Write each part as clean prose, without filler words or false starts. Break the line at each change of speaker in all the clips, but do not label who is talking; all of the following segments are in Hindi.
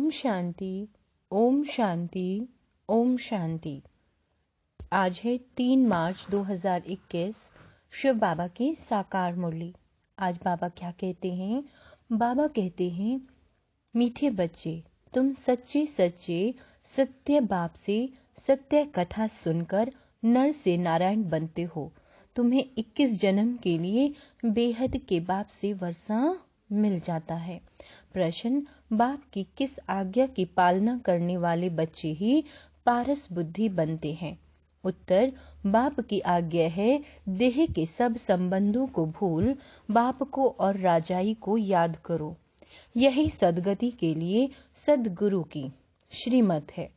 ओम शांति, ओम शांति, ओम शांति। आज है 3 मार्च 2021, शिव बाबा की साकार मुरली। आज बाबा क्या कहते हैं? बाबा कहते हैं, मीठे बच्चे, तुम सच्चे सच्चे सत्य बाप से सत्य कथा सुनकर नर से नारायण बनते हो। तुम्हें 21 जन्म के लिए बेहद के बाप से वर्षा मिल जाता है। प्रश्न, बाप की किस आज्ञा की पालना करने वाले बच्चे ही पारस बुद्धि बनते हैं? उत्तर, बाप की आज्ञा है, देह के सब संबंधों को भूल बाप को और राजाई को याद करो। यही सदगति के लिए सदगुरु की श्रीमत है।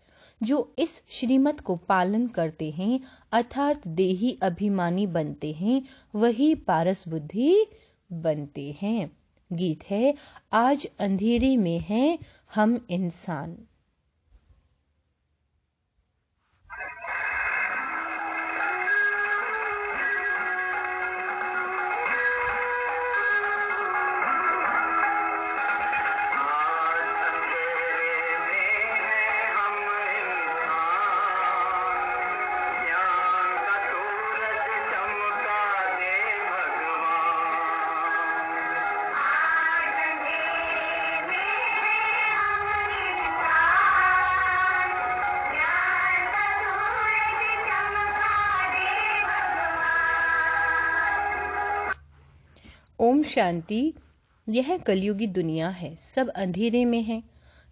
जो इस श्रीमत को पालन करते हैं अर्थात देही अभिमानी बनते हैं, वही पारस बुद्धि बनते हैं। गीत है, आज अंधेरे में हैं हम इंसान। ओम शांति। यह कलयुगी दुनिया है, सब अंधेरे में है।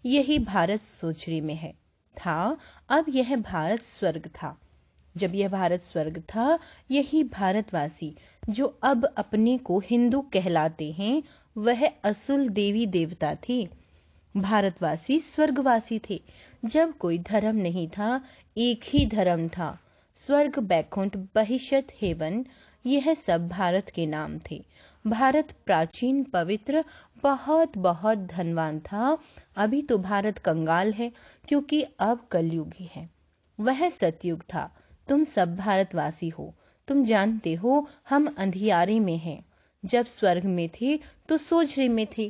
यही भारत सोचरी में है था। अब यह भारत स्वर्ग था। जब यह भारत स्वर्ग था, यही भारतवासी जो अब अपने को हिंदू कहलाते हैं, वह असुल देवी देवता थे। भारतवासी स्वर्गवासी थे। जब कोई धर्म नहीं था, एक ही धर्म था, स्वर्ग, बैकुंठ, बहिष्यत, हेवन, यह सब भारत के नाम थे। भारत प्राचीन, पवित्र, बहुत बहुत धनवान था। अभी तो भारत कंगाल है, क्योंकि अब कलयुगी है। वह सतयुग था। तुम सब भारतवासी हो। तुम जानते हो हम अंधियारे में हैं। जब स्वर्ग में थे तो सोझरे में थे।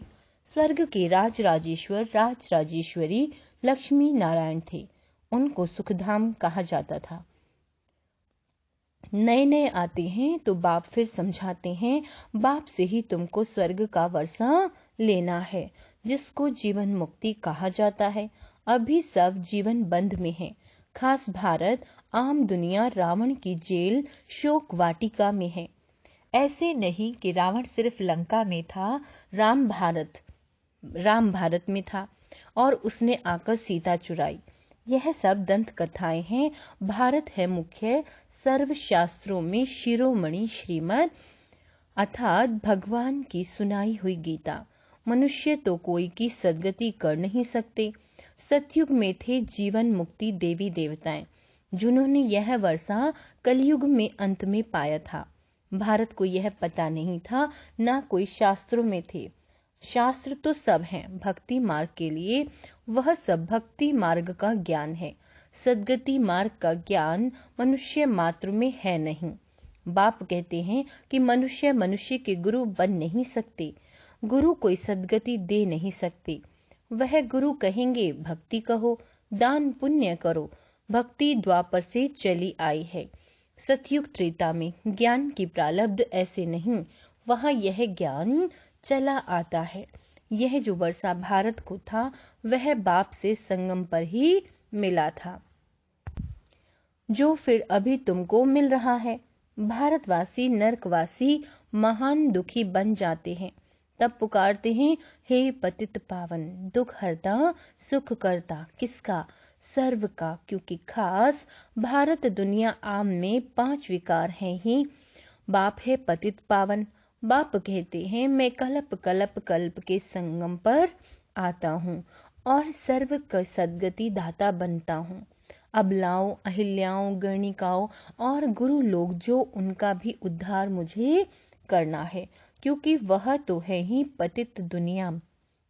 स्वर्ग के राज राजेश्वर, राज राजेश्वरी लक्ष्मी नारायण थे। उनको सुखधाम कहा जाता था। नए नए आते हैं तो बाप फिर समझाते हैं, बाप से ही तुमको स्वर्ग का वर्षा लेना है, जिसको जीवन मुक्ति कहा जाता है। अभी सब जीवन बंद में है। खास भारत, आम दुनिया रावण की जेल, शोक वाटिका में है। ऐसे नहीं कि रावण सिर्फ लंका में था, राम भारत में था और उसने आकर सीता चुराई। यह सब दंत कथाएं हैं। भारत है मुख्य। सर्व शास्त्रों में शिरोमणि श्रीमद अर्थात भगवान की सुनाई हुई गीता। मनुष्य तो कोई की सदगति कर नहीं सकते। सतयुग में थे जीवन मुक्ति देवी देवताएं, जिन्होंने यह वर्षा कलयुग में अंत में पाया था। भारत को यह पता नहीं था, ना कोई शास्त्रों में थे। शास्त्र तो सब हैं भक्ति मार्ग के लिए, वह सब भक्ति मार्ग का ज्ञान है। सदगति मार्ग का ज्ञान मनुष्य मात्र में है नहीं। बाप कहते हैं कि मनुष्य मनुष्य के गुरु बन नहीं सकते, गुरु कोई सदगति दे नहीं सकते। वह गुरु कहेंगे भक्ति कहो, दान पुण्य करो। भक्ति द्वापर से चली आई है। सतयुग त्रेता में ज्ञान की प्रारब्ध ऐसे नहीं, वहां यह ज्ञान चला आता है। यह जो वर्षा भारत को था, वह बाप से संगम पर ही मिला था, जो फिर अभी तुमको मिल रहा है। भारतवासी नरकवासी महान दुखी बन जाते हैं, तब पुकारते हैं, हे पतित पावन, दुख हरता सुख करता। किसका? सर्व का, क्योंकि खास भारत दुनिया आम में 5 विकार हैं ही। बाप है पतित पावन। बाप कहते हैं, मैं कल्प कल्प कल्प के संगम पर आता हूँ और सर्व का सदगति दाता बनता हूँ। अबलाओं, अहिल्याओं, गणिकाओं और गुरु लोग, जो उनका भी उद्धार मुझे करना है, क्योंकि वह तो है ही पतित दुनिया।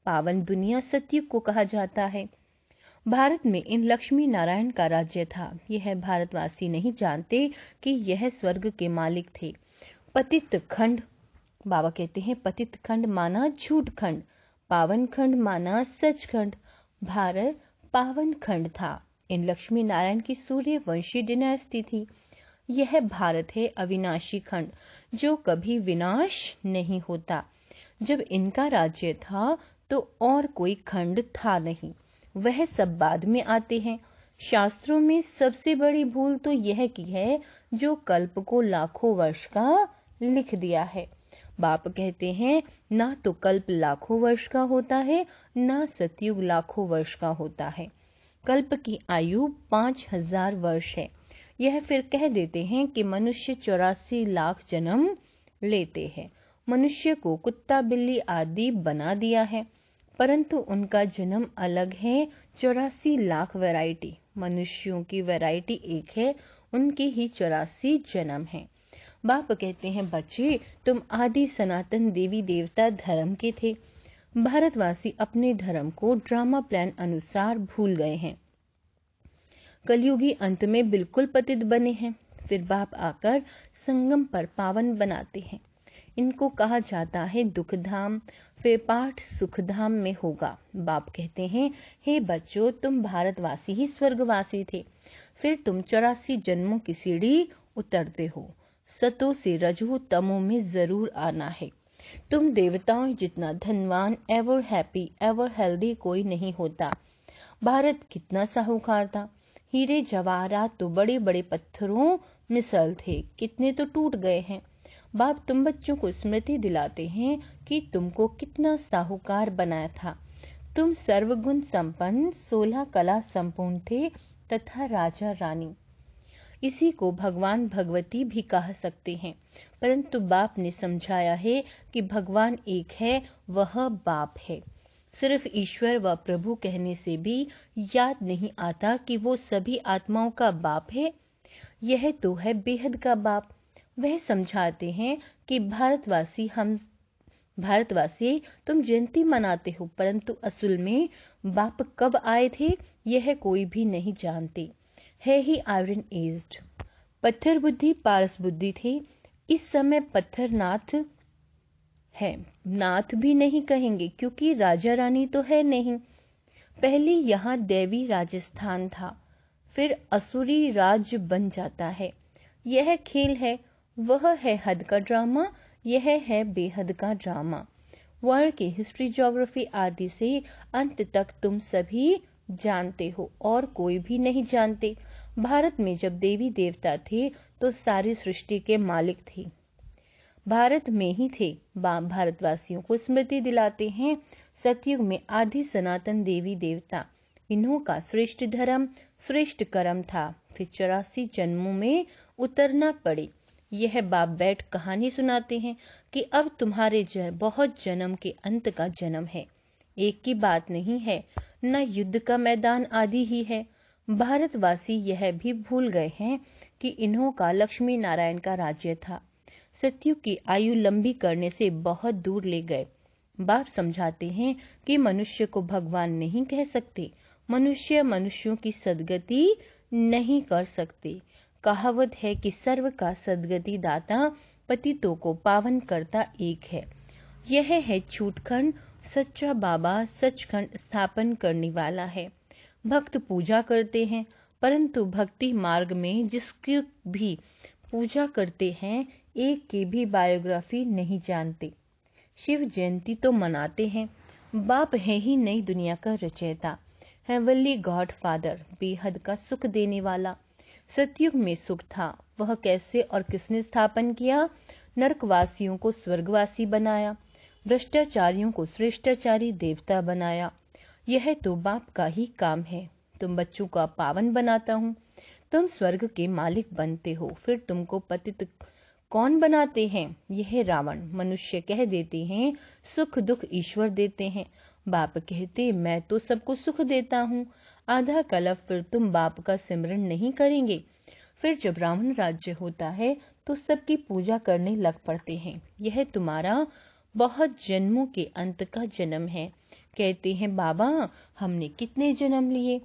पावन दुनिया सतयुग को कहा जाता है। भारत में इन लक्ष्मी नारायण का राज्य था। यह भारतवासी नहीं जानते कि यह स्वर्ग के मालिक थे। पतित खंड, बाबा कहते हैं, पतित खंड माना झूठ खंड, पावन खंड माना सच खंड। भारत पावन खंड था। इन लक्ष्मी नारायण की सूर्यवंशी डिनेस्टी थी। यह भारत है अविनाशी खंड, जो कभी विनाश नहीं होता। जब इनका राज्य था तो और कोई खंड था नहीं, वह सब बाद में आते हैं। शास्त्रों में सबसे बड़ी भूल तो यह की है जो कल्प को लाखों वर्ष का लिख दिया है। बाप कहते हैं ना तो कल्प लाखों वर्ष का होता है, ना सतयुग लाखों वर्ष का होता है। कल्प की आयु 5000 वर्ष है। यह फिर कह देते हैं कि मनुष्य 84 लाख जन्म लेते हैं। मनुष्य को कुत्ता बिल्ली आदि बना दिया है, परंतु उनका जन्म अलग है। 84 लाख वैरायटी, मनुष्यों की वैरायटी एक है, उनके ही 84 जन्म हैं। बाप कहते हैं बच्चे, तुम आदि सनातन देवी देवता धर्म के थे। भारतवासी अपने धर्म को ड्रामा प्लान अनुसार भूल गए हैं। कलयुगी अंत में बिल्कुल पतित बने हैं। फिर बाप आकर संगम पर पावन बनाते हैं। इनको कहा जाता है दुख धाम, फिर पाठ सुख धाम में होगा। बाप कहते हैं हे बच्चों, तुम भारतवासी ही स्वर्गवासी थे, फिर तुम 84 जन्मों की सीढ़ी उतरते हो। सतो से रजो तमो में जरूर आना है। तुम देवताओं जितना धनवान, एवर हैप्पी, एवर हेल्दी कोई नहीं होता। भारत कितना साहूकार था। हीरे जवाहरात तो बड़े बड़े पत्थरों मिसल थे, कितने तो टूट गए हैं। बाप तुम बच्चों को स्मृति दिलाते हैं कि तुमको कितना साहूकार बनाया था। तुम सर्वगुण संपन्न, 16 कला संपूर्ण थे तथा राजा रानी। इसी को भगवान भगवती भी कह सकते हैं, परंतु बाप ने समझाया है कि भगवान एक है, वह बाप है। सिर्फ ईश्वर व प्रभु कहने से भी याद नहीं आता कि वो सभी आत्माओं का बाप है। यह तो है बेहद का बाप। वह समझाते हैं कि भारतवासी तुम जयंती मनाते हो, परंतु असल में बाप कब आए थे यह कोई भी नहीं जानते। है ही आयरन एज्ड। पत्थर बुद्धि पारस बुद्धि थे। इस समय पत्थर नाथ है, नाथ भी नहीं कहेंगे क्योंकि राजा रानी तो है नहीं। पहले यहाँ दैवी राजस्थान था, फिर असुरी राज्य बन जाता है। यह खेल है, वह है हद का ड्रामा, यह है बेहद का ड्रामा। वर्ल्ड की हिस्ट्री, ज्योग्राफी आदि से अंत तक तुम सभी जानते हो और कोई भी नहीं जानते। भारत में जब देवी देवता थे तो सारी सृष्टि के मालिक थे, भारत में ही थे। भारतवासियों को स्मृति दिलाते हैं सतयुग में आदि सनातन देवी देवता, इन्हों का श्रेष्ठ धर्म श्रेष्ठ कर्म था। फिर 84 जन्मों में उतरना पड़े। यह बाप बैठ कहानी सुनाते हैं कि अब तुम्हारे बहुत जन्म के अंत का जन्म है। एक की बात नहीं है, न युद्ध का मैदान आदि ही है। भारतवासी यह भी भूल गए हैं कि इन्हों का लक्ष्मी नारायण का राज्य था। सतयुग की आयु लंबी करने से बहुत दूर ले गए। बाप समझाते हैं कि मनुष्य को भगवान नहीं कह सकते, मनुष्य मनुष्यों की सदगति नहीं कर सकते। कहावत है कि सर्व का सदगति दाता, पतितों को पावन करता एक है। यह है छूटखंड, सच्चा बाबा सचखंड स्थापन करने वाला है। भक्त पूजा करते हैं, परंतु भक्ति मार्ग में जिसकी भी पूजा करते हैं एक की भी बायोग्राफी नहीं जानते। शिव जयंती तो मनाते हैं। बाप है ही नई दुनिया का रचयिता, हेवनली गॉड फादर, बेहद का सुख देने वाला। सतयुग में सुख था, वह कैसे और किसने स्थापन किया? नरकवासियों को स्वर्गवासी बनाया, भ्रष्टाचारियों को श्रेष्ठाचारी देवता बनाया। यह तो बाप का ही काम है। तुम बच्चों का पावन बनाता हूँ, तुम स्वर्ग के मालिक बनते हो, फिर तुमको पतित कौन बनाते हैं? यह रावण मनुष्य कह देते हैं सुख दुख ईश्वर देते हैं। बाप कहते मैं तो सबको सुख देता हूँ। आधा कलप फिर तुम बाप का सिमरन नहीं करेंगे। फिर जब रावण राज्य होता है तो सबकी पूजा करने लग पड़ते हैं। यह तुम्हारा बहुत जन्मों के अंत का जन्म है। कहते हैं बाबा हमने कितने जन्म लिए?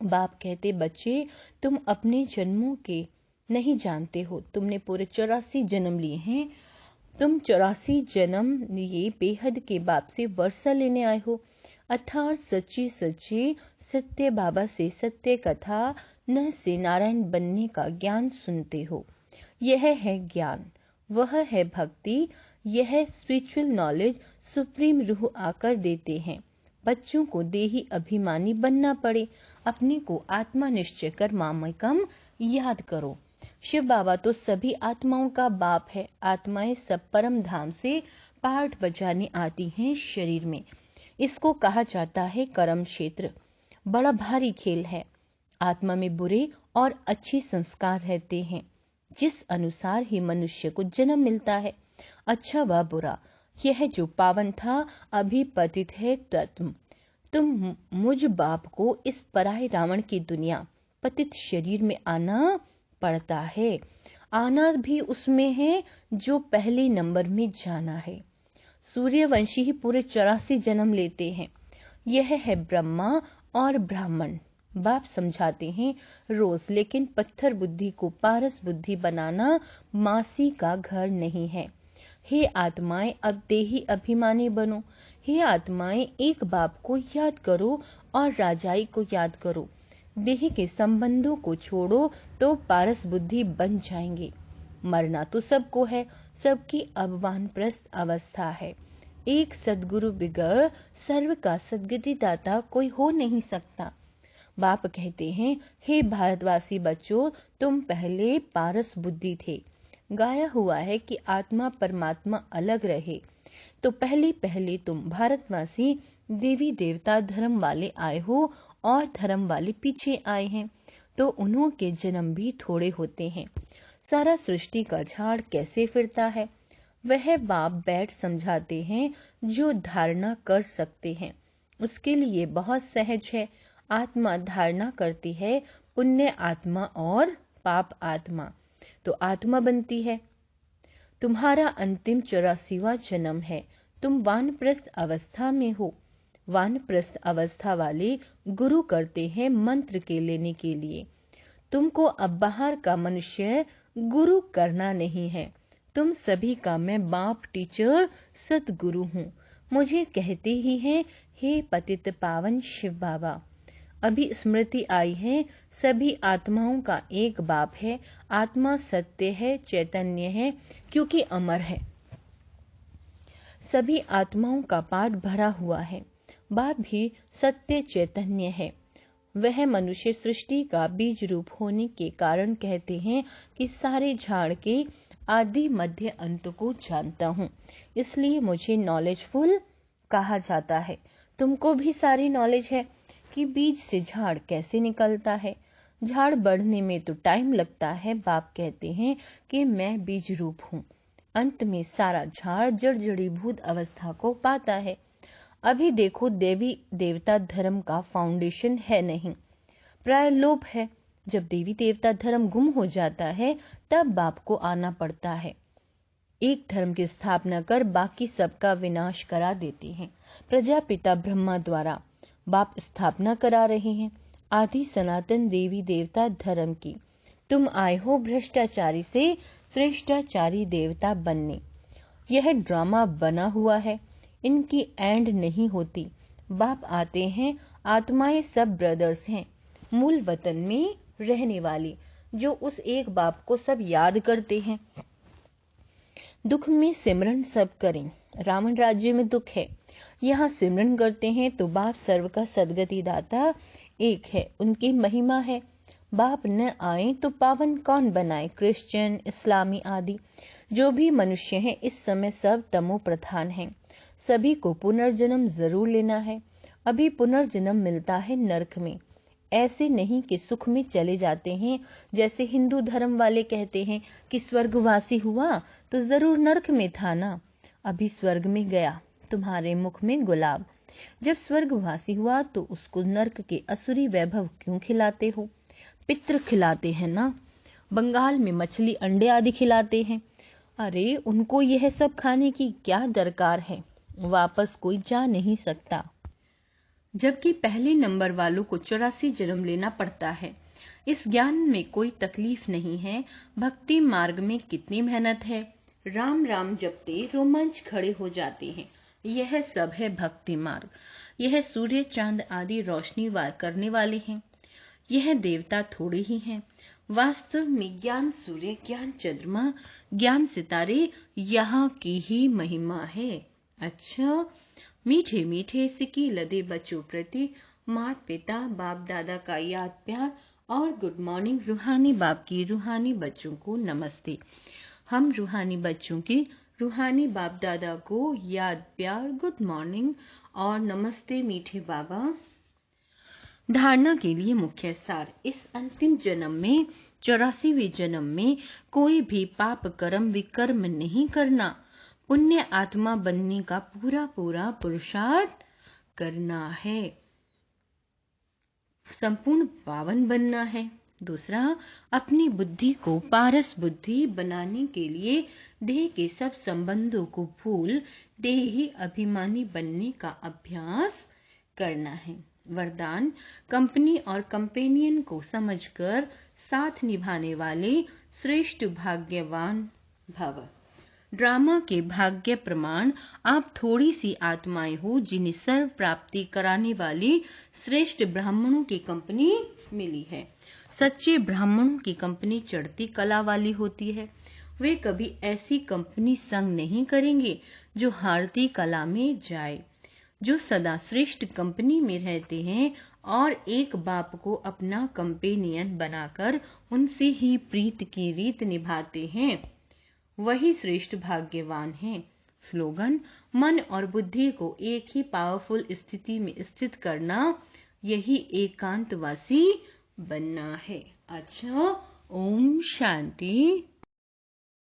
बाप कहते बच्चे तुम अपने जन्मों के नहीं जानते हो, तुमने पूरे 84 जन्म लिए हैं। तुम 84 जन्म लिए बेहद के बाप से वर्षा लेने आए हो। अर्थात सच्ची सच्ची सत्य बाबा से सत्य कथा न से नारायण बनने का ज्ञान सुनते हो। यह है ज्ञान, वह है भक्ति, यह स्पिरिचुअल नॉलेज सुप्रीम रूह आकर देते हैं। बच्चों को देही अभिमानी बनना पड़े, अपने को आत्मा निश्चय कर मामकम याद करो। शिव बाबा तो सभी आत्माओं का बाप है। आत्माएं सब परम धाम से पाठ बजाने आती हैं शरीर में। इसको कहा जाता है कर्म क्षेत्र। बड़ा भारी खेल है। आत्मा में बुरे और अच्छे संस्कार रहते हैं, जिस अनुसार ही मनुष्य को जन्म मिलता है, अच्छा व बुरा। यह जो पावन था अभी पतित है तत्व। तुम मुझ बाप को इस पराये रावण की दुनिया पतित शरीर में आना पड़ता है। आना भी उसमें है जो पहले नंबर में जाना है। सूर्यवंशी ही पूरे 84 जन्म लेते हैं। यह है ब्रह्मा और ब्राह्मण। बाप समझाते हैं रोज, लेकिन पत्थर बुद्धि को पारस बुद्धि बनाना मासी का घर नहीं है। हे आत्माएं, अब देही अभिमानी बनो। हे आत्माएं, एक बाप को याद करो और राजाई को याद करो। देह के संबंधों को छोड़ो तो पारस बुद्धि बन जाएंगे। मरना तो सबको है, सबकी अब वानप्रस्थ अवस्था है। एक सद्गुरु बिगड़ सर्व का सद्गति दाता कोई हो नहीं सकता। बाप कहते हैं, हे भारतवासी बच्चों, तुम पहले पारस बुद्धि थे। गाया हुआ है कि आत्मा परमात्मा अलग रहे। तो पहले पहले तुम भारतवासी देवी देवता धर्म वाले आए हो और धर्म वाले पीछे आए हैं, तो उन्हों के जन्म भी थोड़े होते हैं। सारा सृष्टि का झाड़ कैसे फिरता है, वह बाप बैठ समझाते हैं जो धारणा कर सकते हैं। उसके लिए बहुत सहज है। आत्मा धारणा करती है पुण्य आत्मा और पाप आत्मा, तो आत्मा बनती है। तुम्हारा अंतिम 84वां जन्म है। तुम वानप्रस्थ अवस्था में हो। वानप्रस्थ अवस्था वाले गुरु करते हैं मंत्र के लेने के लिए। तुमको अब बाहर का मनुष्य गुरु करना नहीं है। तुम सभी का मैं बाप टीचर सतगुरु हूँ। मुझे कहते ही हैं, हे पतित पावन शिव बाबा। अभी स्मृति आई है, सभी आत्माओं का एक बाप है। आत्मा सत्य है, चैतन्य है, क्योंकि अमर है। सभी आत्माओं का पाठ भरा हुआ है। बाप भी सत्य चैतन्य है। वह मनुष्य सृष्टि का बीज रूप होने के कारण कहते हैं कि सारे झाड़ के आदि मध्य अंत को जानता हूँ, इसलिए मुझे नॉलेजफुल कहा जाता है। तुमको भी सारी नॉलेज है कि बीज से झाड़ कैसे निकलता है। झाड़ बढ़ने में तो टाइम लगता है। बाप कहते हैं कि मैं बीज रूप हूँ। अंत में सारा झाड़ जड़ जड़ीभूत अवस्था को पाता है। अभी देखो, देवी देवता धर्म का फाउंडेशन है नहीं, प्राय लोप है। जब देवी देवता धर्म गुम हो जाता है, तब बाप को आना पड़ता है। एक धर्म की स्थापना कर बाकी सबका विनाश करा देते हैं। प्रजापिता ब्रह्मा द्वारा बाप स्थापना करा रहे हैं आदि सनातन देवी देवता धर्म की। तुम आए हो भ्रष्टाचारी से श्रेष्ठाचारी देवता बनने। यह ड्रामा बना हुआ है, इनकी एंड नहीं होती। बाप आते हैं, आत्माएं सब ब्रदर्स हैं, मूल वतन में रहने वाली, जो उस एक बाप को सब याद करते हैं। दुख में सिमरन सब करें। रावण राज्य में दुख है, यहाँ सिमरन करते हैं तो बाप सर्व का सदगति दाता एक है, उनकी महिमा है। बाप न आए तो पावन कौन बनाए। क्रिश्चियन, इस्लामी आदि जो भी मनुष्य हैं इस समय सब तमो प्रधान हैं। सभी को पुनर्जन्म जरूर लेना है। अभी पुनर्जन्म मिलता है नरक में। ऐसे नहीं कि सुख में चले जाते हैं, जैसे हिंदू धर्म वाले कहते हैं कि स्वर्गवासी हुआ तो जरूर नरक में था ना। अभी स्वर्ग में गया, तुम्हारे मुख में गुलाब। जब स्वर्गवासी हुआ तो उसको नरक के असुरी वैभव क्यों खिलाते हो। पितृ खिलाते हैं ना। बंगाल में मछली अंडे आदि खिलाते हैं। अरे उनको यह सब खाने की क्या दरकार है, वापस कोई जा नहीं सकता। जबकि पहले नंबर वालों को 84 जन्म लेना पड़ता है। इस ज्ञान में कोई तकलीफ नहीं है। भक्ति मार्ग में कितनी मेहनत है। राम राम जपते रोमांच खड़े हो जाते हैं। यह सब है भक्ति मार्ग। यह सूर्य चांद आदि रोशनी वार करने वाले हैं। यह देवता थोड़े ही हैं। वास्तव में ज्ञान सूर्य, ज्ञान चंद्रमा, ज्ञान सितारे यहाँ की ही महिमा है। अच्छा, मीठे मीठे सिक्के लदे बच्चों प्रति माता पिता बाप दादा का याद प्यार और गुड मॉर्निंग। रूहानी बाप की रूहानी बच्चों को नमस्ते। हम रूहानी बच्चों के रूहानी बाप दादा को याद प्यार, गुड मॉर्निंग और नमस्ते मीठे बाबा। धारणा के लिए मुख्य सार। इस अंतिम जन्म में 84वें जन्म में कोई भी पाप कर्म विकर्म नहीं करना, पुण्य आत्मा बनने का पूरा पूरा पुरुषार्थ करना है, संपूर्ण पावन बनना है। दूसरा, अपनी बुद्धि को पारस बुद्धि बनाने के लिए देह के सब संबंधों को भूल देही अभिमानी बनने का अभ्यास करना है। वरदान, कंपनी और कंपेनियन को समझकर साथ निभाने वाले श्रेष्ठ भाग्यवान भव। ड्रामा के भाग्य प्रमाण, आप थोड़ी सी आत्माएं हो जिन्हें सर्व प्राप्ति कराने वाली श्रेष्ठ ब्राह्मणों की कंपनी मिली है। सच्चे ब्राह्मणों की कंपनी चढ़ती कला वाली होती है। वे कभी ऐसी कंपनी संग नहीं करेंगे जो हारती कला में जाए। जो सदा श्रेष्ठ कंपनी में रहते हैं और एक बाप को अपना कंपेनियन बनाकर उनसे ही प्रीत की रीत निभाते हैं, वही श्रेष्ठ भाग्यवान हैं। स्लोगन, मन और बुद्धि को एक ही पावरफुल स्थिति में स्थित करना, यही एकांतवासी बनना है। अच्छा, ओम शांति।